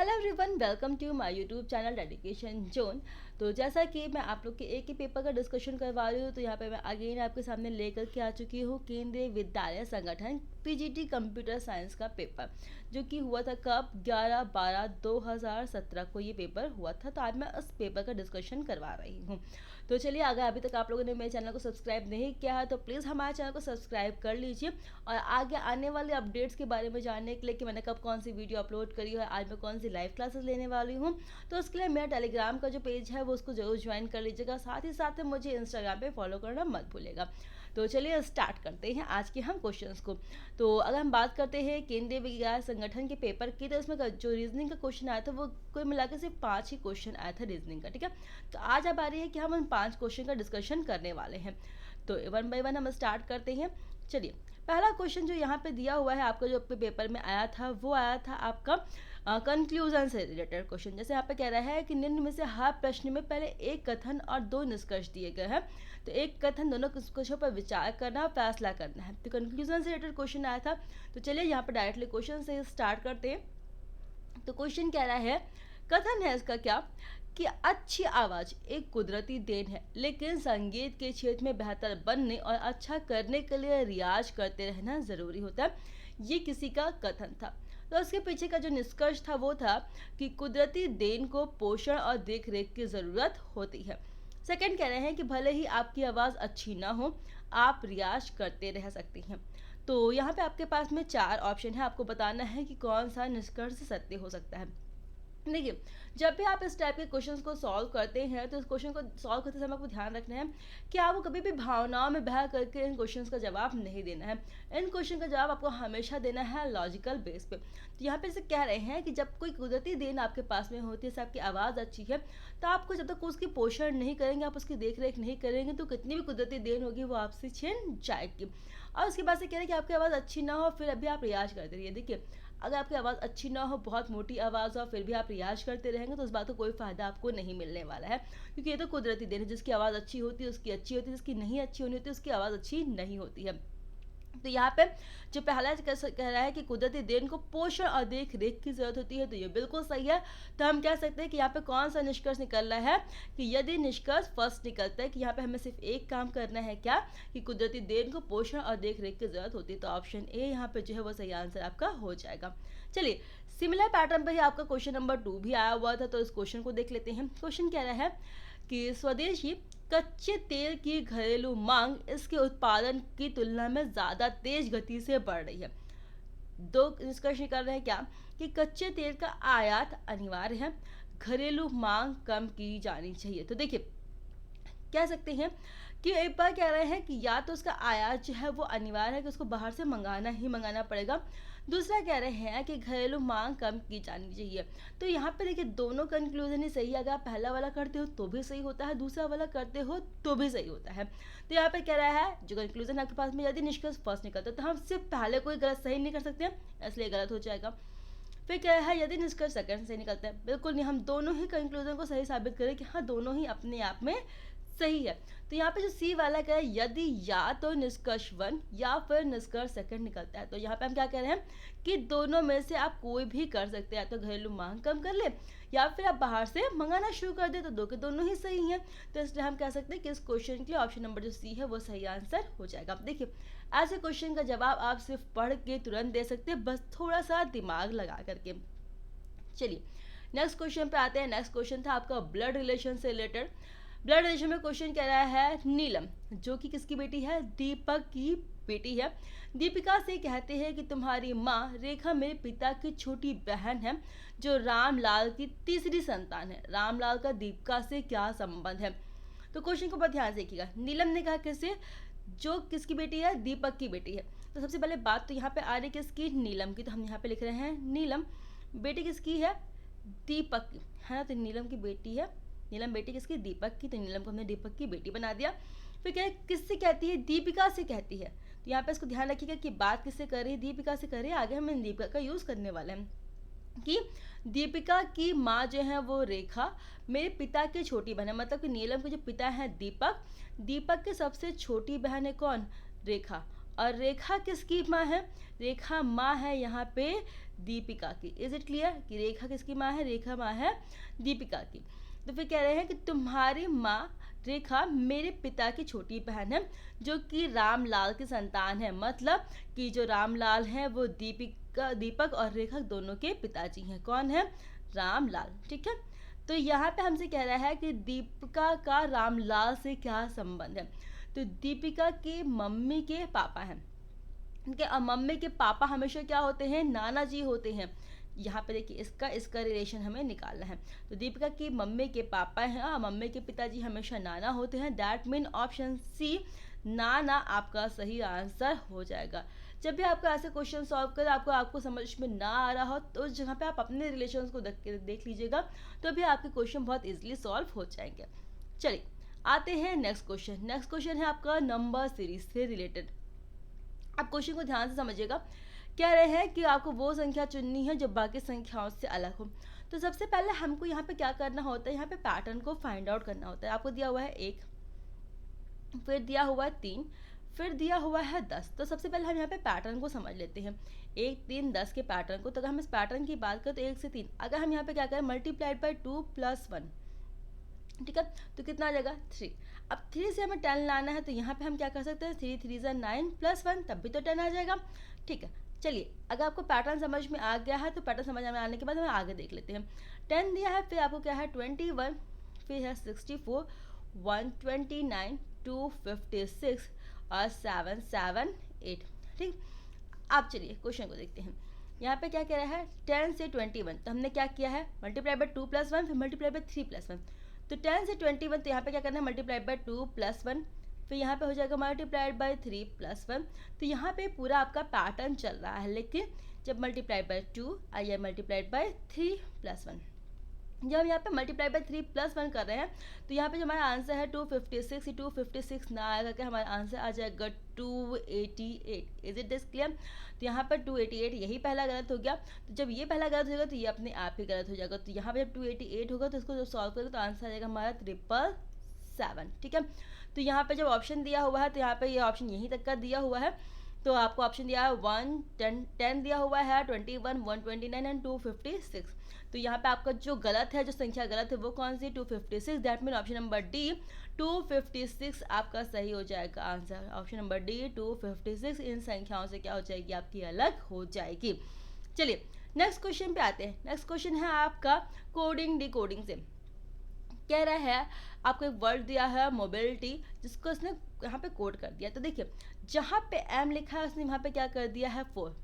Hello everyone, welcome to my YouTube channel dedication zone. तो जैसा कि मैं आप लोग के एक ही पेपर का डिस्कशन करवा रही हूँ, तो यहाँ पे मैं अगेन आपके सामने लेकर के आ चुकी हूँ केंद्रीय विद्यालय संगठन पीजीटी कंप्यूटर साइंस का पेपर, जो कि हुआ था कब 11/12/2017 को ये पेपर हुआ था। तो आज मैं उस पेपर का डिस्कशन करवा रही हूँ। तो चलिए, अगर अभी तक आप लोगों ने मेरे चैनल को सब्सक्राइब नहीं किया है तो प्लीज़ हमारे चैनल को सब्सक्राइब कर लीजिए, और आगे आने वाले अपडेट्स के बारे में जानने के लिए कि मैंने कब कौन सी वीडियो अपलोड करी है, आज मैं कौन सी लाइव क्लासेस लेने वाली हूँ, तो उसके लिए मेरा टेलीग्राम का जो पेज है वो उसको जरूर ज्वाइन कर लीजिएगा। साथ ही साथ मुझे इंस्टाग्राम पे फॉलो करना मत भूलिएगा। तो चलिए स्टार्ट करते हैं आज के हम क्वेश्चंस को। तो अगर हम बात करते हैं केंद्रीय विज्ञान संगठन के पेपर की, तो इसमें जो रीजनिंग का क्वेश्चन आया था वो कुल मिलाकर सिर्फ 5 ही क्वेश्चन आया था रीजनिंग का। ठीक है, तो आज अब आ रही है कि हम उन 5 क्वेश्चन का डिस्कशन करने वाले हैं। तो वन बाय वन हम स्टार्ट करते हैं। चलिए, पहला क्वेश्चन जो यहाँ पे दिया हुआ है आपका, जो आपके पेपर में आया था, वो आया था आपका कंक्लूजन से रिलेटेड क्वेश्चन। जैसे यहाँ पे कह रहा है कि निम्न में से हर प्रश्न में पहले एक कथन और 2 निष्कर्ष दिए गए हैं, तो एक कथन दोनों निष्कर्षों पर विचार करना, फैसला करना है। तो कंक्लूजन से रिलेटेड क्वेश्चन आया था। तो चलिए यहाँ पे डायरेक्टली क्वेश्चन से स्टार्ट करते हैं। तो क्वेश्चन कह रहा है, कथन है इसका क्या कि अच्छी आवाज़ एक कुदरती देन है, लेकिन संगीत के क्षेत्र में बेहतर बनने और अच्छा करने के लिए रियाज करते रहना ज़रूरी होता है। ये किसी का कथन था। तो उसके पीछे का जो निष्कर्ष था वो था कि कुदरती देन को पोषण और देख रेख की ज़रूरत होती है। सेकंड कह रहे हैं कि भले ही आपकी आवाज़ अच्छी ना हो, आप रियाज करते रह सकती हैं। तो यहाँ पे आपके पास में 4 ऑप्शन है, आपको बताना है कि कौन सा निष्कर्ष सत्य हो सकता है। देखिए, जब भी आप इस टाइप के क्वेश्चंस को सॉल्व करते हैं, तो इस क्वेश्चन को सॉल्व करते समय आपको ध्यान रखना है कि आपको कभी भी भावनाओं में बह करके इन क्वेश्चंस का जवाब नहीं देना है। इन क्वेश्चन का जवाब आपको हमेशा देना है लॉजिकल बेस पे। तो यहाँ पे से कह रहे हैं कि जब कोई कुदरती देन आपके पास में होती है, जैसे आपकी आवाज़ अच्छी है, तो आपको जब तक उसकी पोषण नहीं करेंगे, आप उसकी देख रेख नहीं करेंगे, तो कितनी भी कुदरती देन होगी वो आपसे छिन जाएगी। और उसके बाद से कह रहे हैं कि आपकी आवाज़ अच्छी ना हो, फिर अभी आप रियाज करते रहिए। देखिए, अगर आपकी आवाज़ अच्छी ना हो, बहुत मोटी आवाज़ हो, फिर भी आप रियाज करते रहेंगे, तो उस बात का कोई फ़ायदा आपको नहीं मिलने वाला है, क्योंकि ये तो कुदरती देन है। जिसकी आवाज़ अच्छी होती है उसकी अच्छी होती है, जिसकी नहीं अच्छी होनी होती है उसकी आवाज़ अच्छी नहीं होती है। तो यहाँ पे जो पहला कह रहा है कि कुदरती देन को पोषण और देख रेख की जरूरत होती है, तो ये बिल्कुल सही है। तो हम कह सकते हैं कि यहाँ पे कौन सा निष्कर्ष निकल रहा है कि यदि निष्कर्ष फर्स्ट निकलता है कि यहाँ पे हमें सिर्फ एक काम करना है, क्या कि कुदरती देन को पोषण और देख रेख की जरूरत होती है, तो ऑप्शन ए यहाँ पे जो है वो सही आंसर आपका हो जाएगा। चलिए, सिमिलर पैटर्न पर ही आपका क्वेश्चन नंबर 2 भी आया हुआ था, तो इस क्वेश्चन को देख लेते हैं। क्वेश्चन कह रहा है कि स्वदेशी कच्चे तेल की घरेलू मांग इसके उत्पादन की तुलना में ज़्यादा तेज गति से बढ़ रही है। 2 निष्कर्ष निकल रहे हैं क्या कि कच्चे तेल का आयात अनिवार्य है, घरेलू मांग कम की जानी चाहिए। तो देखिए, कह सकते हैं कि एक बार कह रहे हैं कि या तो उसका आयात जो है वो अनिवार्य है कि उसको बाहर से मंगाना ही मंगाना पड़ेगा, दूसरा कह रहे हैं कि घरेलू मांग कम की जानी चाहिए। तो यहाँ पे देखिए, दोनों कंक्लूजन ही सही है। अगर आप पहला वाला करते हो तो भी सही होता है, दूसरा वाला करते हो तो भी सही होता है। तो यहाँ पे कह रहा है जो कंक्लूजन आपके पास में, यदि निष्कर्ष फर्स्ट निकलता है तो हम सिर्फ पहले कोई गलत सही नहीं कर सकते, इसलिए गलत हो जाएगा। फिर क्या है, यदि निष्कर्ष सेकंड से निकलता है, बिल्कुल नहीं, हम दोनों ही कंक्लूजन को सही साबित करें कि हाँ दोनों ही अपने आप में सही है। तो यहाँ पे जो सी वाला कह रहा है, यदि या तो निष्कर्ष 1 या फिर निष्कर्ष सेकंड निकलता है, तो यहाँ पे हम क्या कह रहे हैं कि दोनों में से आप कोई भी कर सकते हैं। या तो घरेलू मांग कम कर ले, या फिर आप बाहर से मंगाना शुरू कर दे, तो दो के दोनों ही सही हैं। तो इसलिए हम कह सकते हैं कि इस क्वेश्चन के लिए ऑप्शन नंबर जो सी है वो सही आंसर हो जाएगा। देखिए, ऐसे क्वेश्चन का जवाब आप सिर्फ पढ़ के तुरंत दे सकते हैं, बस थोड़ा सा दिमाग लगा करके। चलिए, नेक्स्ट क्वेश्चन पे आते हैं। नेक्स्ट क्वेश्चन था आपका ब्लड रिलेशन से रिलेटेड। ब्लड रिलेशन में क्वेश्चन कह रहा है, नीलम जो कि किसकी बेटी है, दीपक की बेटी है, दीपिका से कहते हैं कि तुम्हारी माँ रेखा मेरे पिता की छोटी बहन है, जो रामलाल की तीसरी संतान है। रामलाल का दीपिका से क्या संबंध है? तो क्वेश्चन को बहुत ध्यान से देखिएगा। नीलम ने कहा किससे, जो किसकी बेटी है, दीपक की बेटी है। तो सबसे पहले बात तो यहाँ पे आ रही किसकी, नीलम की, तो हम यहाँ पे लिख रहे हैं नीलम। बेटी किसकी है, दीपक की, है ना। तो नीलम की बेटी है, नीलम बेटी किसकी, दीपक की, तो नीलम को हमने दीपक की बेटी बना दिया। फिर क्या है, किससे कहती है, दीपिका से कहती है। तो यहाँ पे इसको ध्यान रखिएगा कि बात किससे कर रही है, दीपिका से कर रही है। आगे हम दीपिका का यूज़ करने वाले हैं कि दीपिका की माँ जो है वो रेखा मेरे पिता की छोटी बहन है, मतलब कि नीलम के जो पिता है दीपक, दीपक की सबसे छोटी बहन है कौन, रेखा, और रेखा किसकी माँ है? रेखा माँ है यहाँ पे दीपिका की। इज इट क्लियर कि रेखा किसकी माँ है? रेखा माँ है दीपिका की। तो फिर कह रहे हैं कि तुम्हारी माँ रेखा मेरे पिता की छोटी बहन है जो कि रामलाल की संतान है। मतलब कि जो रामलाल हैं वो दीपक और रेखा दोनों के पिताजी हैं। कौन है? रामलाल। ठीक है, तो यहाँ पे हमसे कह रहा है कि दीपिका का रामलाल से क्या संबंध है। तो दीपिका के मम्मी के पापा हैं, ठीक है, और मम्मी के पापा हमेशा क्या होते हैं? नाना जी होते हैं। यहाँ पे देखिए इसका रिलेशन हमें निकालना है। तो दीपिका की मम्मी के पापा हैं और मम्मी के पिताजी हमेशा नाना होते हैं। दैट मीन ऑप्शन सी नाना आपका सही आंसर हो जाएगा। जब भी आपका ऐसे क्वेश्चन सॉल्व कर आपको समझ में ना आ रहा हो तो उस जगह पे आप अपने रिलेशंस को देख लीजिएगा, तो भी आपके क्वेश्चन बहुत इजीली सॉल्व हो जाएंगे। चलिए आते हैं नेक्स्ट क्वेश्चन। नेक्स्ट क्वेश्चन है आपका नंबर सीरीज से रिलेटेड। आप क्वेश्चन को ध्यान से समझिएगा। कह रहे हैं कि आपको वो संख्या चुननी है जो बाकी संख्याओं से अलग हो। तो सबसे पहले हमको यहाँ पे क्या करना होता है? यहाँ पे पैटर्न को फाइंड आउट करना होता है। आपको दिया हुआ है 1, फिर दिया हुआ है 3, फिर दिया हुआ है 10। तो सबसे पहले हम यहाँ पे पैटर्न को समझ लेते हैं, 1, 3, 10 के पैटर्न को। तो अगर हम इस पैटर्न की बात करें तो 1 से 3, अगर हम यहाँ पे क्या करें? मल्टीप्लाइड बाई 2 + 1, ठीक है, तो कितना आ जाएगा? 3। अब 3 से हमें 10 लाना है, तो यहाँ पे हम क्या कर सकते हैं? 3 3 9 + 1, तब भी तो 10 आ जाएगा। ठीक है, चलिए अगर आपको पैटर्न समझ में आ गया है तो पैटर्न समझ में आने के बाद हम आगे देख लेते हैं। 10 दिया है, फिर आपको क्या है? 21, फिर है 64, 129, 256 और 778। ठीक, आप चलिए क्वेश्चन को देखते हैं। यहाँ पे क्या कह रहा है? 10 से 21, तो हमने क्या किया है? मल्टीप्लाई बाय 2 + 1, फिर मल्टीप्लाई बाय 3 + 1। तो 10 से 21, तो यहाँ पे क्या करना है? मल्टीप्लाई बाय 2 + 1, फिर यहाँ पे हो जाएगा मल्टीप्लाइड बाय 3 + 1। तो यहाँ पे पूरा आपका पैटर्न चल रहा है, लेकिन जब मल्टीप्लाइड बाय 2 या मल्टीप्लाइड बाय 3 + 1, जब हम यहाँ पे मल्टीप्लाई बाय 3 + 1 कर रहे हैं तो यहाँ पे जो हमारा आंसर है 256, 256 ना आएगा कि हमारा आंसर आ जाएगा 288। Is it this clear? तो यहाँ पर 288 यही पहला गलत हो गया। तो जब ये पहला गलत होगा तो ये अपने आप ही गलत हो जाएगा। तो यहाँ पे जब 288 होगा तो इसको जब सॉल्व करेंगे तो आंसर आ जाएगा हमारा 777। ठीक है, तो यहाँ पे जब ऑप्शन दिया हुआ है तो यहाँ पे ये ऑप्शन यहीं तक का दिया हुआ है। तो आपको ऑप्शन दिया है 1, 10 दिया हुआ है, 21, 129 एंड 256। तो यहाँ पे आपका जो गलत है, जो संख्या गलत है वो कौन सी? 256। That mean option number D 256 आपका सही हो जाएगा आंसर। ऑप्शन नंबर डी 256 इन संख्याओं से क्या हो जाएगी? आपकी अलग हो जाएगी। चलिए नेक्स्ट क्वेश्चन पे आते हैं। नेक्स्ट क्वेश्चन है आपका कोडिंग डिकोडिंग से। कह रहा है आपको एक वर्ड दिया है मोबिलिटी, जिसको इसने यहाँ पे कोड कर दिया। तो देखिए जहाँ पे एम लिखा है उसने वहाँ पे क्या कर दिया है? 4।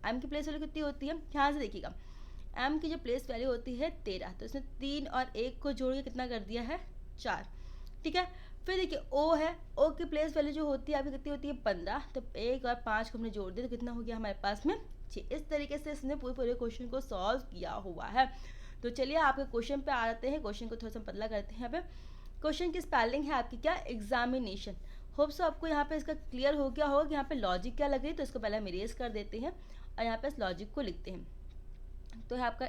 एम की प्लेस वैल्यू कितनी होती है? ध्यान से देखिएगा, एम की जो प्लेस वैल्यू होती है 13, तो इसने 3 और 1 को जोड़ के कितना कर दिया है? 4। ठीक है, फिर देखिए ओ है, ओ की प्लेस वैल्यू जो होती है आपकी कितनी होती है? 15। तो 1 और 5 को हमने जोड़ दिया तो कितना हो गया हमारे पास में? 6। इस तरीके से इसने पूरे क्वेश्चन को सॉल्व किया हुआ है। तो चलिए आपके क्वेश्चन पे आते हैं। क्वेश्चन को थोड़ा सा बदला करते हैं। यहाँ पे क्वेश्चन की स्पेलिंग है आपकी क्या? एग्जामिनेशन। होप सो आपको यहाँ पे इसका क्लियर हो गया होगा कि यहाँ पे लॉजिक क्या लग रही है। तो इसको पहले हम इरेज कर देते हैं और यहाँ पे इस लॉजिक को लिखते हैं। तो है आपका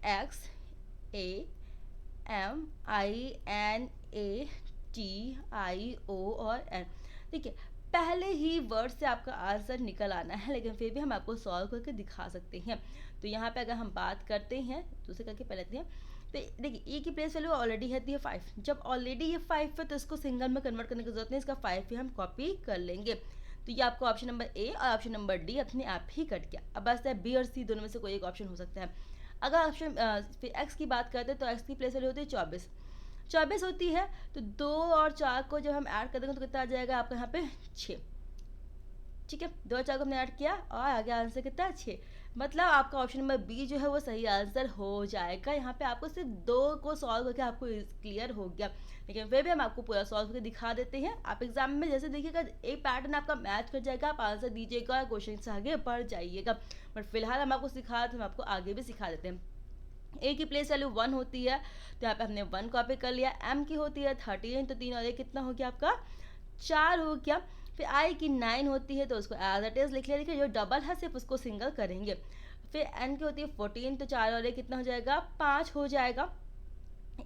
EXAMINATIO और N। देखिए पहले ही वर्ड से आपका आंसर निकल आना है, लेकिन फिर भी हम आपको सॉल्व करके दिखा सकते हैं। तो यहाँ पे अगर हम बात करते हैं दूसरे करके पहले लेते हैं। तो देखिए ई की प्लेस वैल्यू ऑलरेडी है 5। जब ऑलरेडी ये 5 है तो इसको सिंगल में कन्वर्ट करने की जरूरत नहीं, इसका 5 ही हम कॉपी कर लेंगे। तो ये आपको ऑप्शन नंबर ए और ऑप्शन नंबर डी अपने आप ही कट गया। अब बस है बी और सी दोनों में से कोई एक ऑप्शन हो सकता है। अगर ऑप्शन फिर एक्स की बात करते हैं तो एक्स की प्लेस वैल्यू होती है 24 होती है। तो 2 और 4 को जब हम ऐड कर देंगे तो कितना आ जाएगा आपका यहाँ पे? 6। ठीक है, 2 और 4 को हमने ऐड किया और आगे आंसर कितना? 6। मतलब आपका ऑप्शन नंबर बी जो है वो सही आंसर हो जाएगा। यहाँ पे आपको सिर्फ 2 को सॉल्व करके आपको क्लियर हो गया, लेकिन फिर भी हम आपको पूरा सॉल्व करके दिखा देते हैं। आप एग्जाम में जैसे देखिएगा एक पैटर्न आपका मैच कर जाएगा, आप आंसर दीजिएगा, क्वेश्चन से आगे बढ़ जाइएगा। बट फिलहाल हम आपको सिखा तो हम आपको आगे भी सिखा देते हैं। ए की प्लेस वैल्यू 1 होती है, तो यहाँ पे हमने 1 कॉपी कर लिया। एम की होती है 13, तो 3 और 1 कितना हो गया आपका? 4 हो गया। फिर आई की 9 होती है तो उसको एज इट इज लिख लिया। देखिए जो डबल है सिर्फ उसको सिंगल करेंगे। फिर एन की होती है 14, तो 4 और 1 कितना हो जाएगा? 5 हो जाएगा।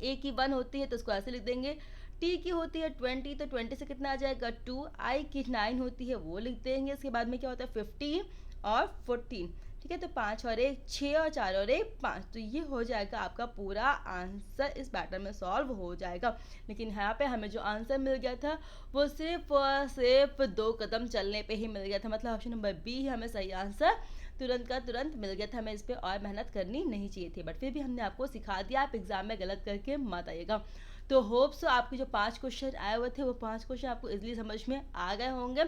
ए की 1 होती है तो उसको ऐसे लिख देंगे। टी की होती है 20, तो 20 से कितना आ जाएगा 2। आई की 9 होती है, वो लिख देंगे। इसके बाद में क्या होता है 15 और 14, ठीक है। तो 5 और 1 6 और 4 और 1 5, तो ये हो जाएगा आपका पूरा आंसर, इस पैटर्न में सॉल्व हो जाएगा। लेकिन यहाँ पे हमें जो आंसर मिल गया था वो सिर्फ और सिर्फ 2 कदम चलने पे ही मिल गया था, मतलब ऑप्शन नंबर बी हमें सही आंसर तुरंत का तुरंत मिल गया था। हमें इस पर और मेहनत करनी नहीं चाहिए थी, बट फिर भी हमने आपको सिखा दिया, आप एग्जाम में गलत करके मत आइएगा। तो होप्स आपके जो 5 क्वेश्चन आए हुए थे वो 5 क्वेश्चन आपको इजीली समझ में आ गए होंगे।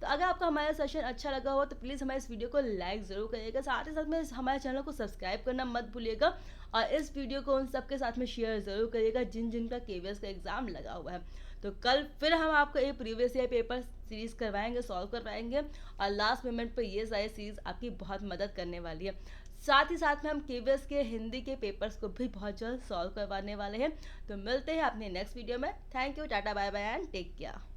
तो अगर आपको हमारा सेशन अच्छा लगा हो तो प्लीज़ हमारे इस वीडियो को लाइक ज़रूर करिएगा, साथ ही साथ में हमारे चैनल को सब्सक्राइब करना मत भूलिएगा, और इस वीडियो को उन सबके साथ में शेयर ज़रूर करिएगा जिन जिनका KVS का एग्ज़ाम लगा हुआ है। तो कल फिर हम आपको एक प्रीवियस ईयर पेपर सीरीज़ करवाएंगे, सॉल्व करवाएंगे, और लास्ट मोमेंट पर ये सारी सीरीज़ आपकी बहुत मदद करने वाली है। साथ ही साथ में हम KVS के हिंदी के पेपर्स को भी बहुत जल्द सॉल्व करवाने वाले हैं। तो मिलते हैं अपने नेक्स्ट वीडियो में। Thank you, ta-ta, bye bye and take care.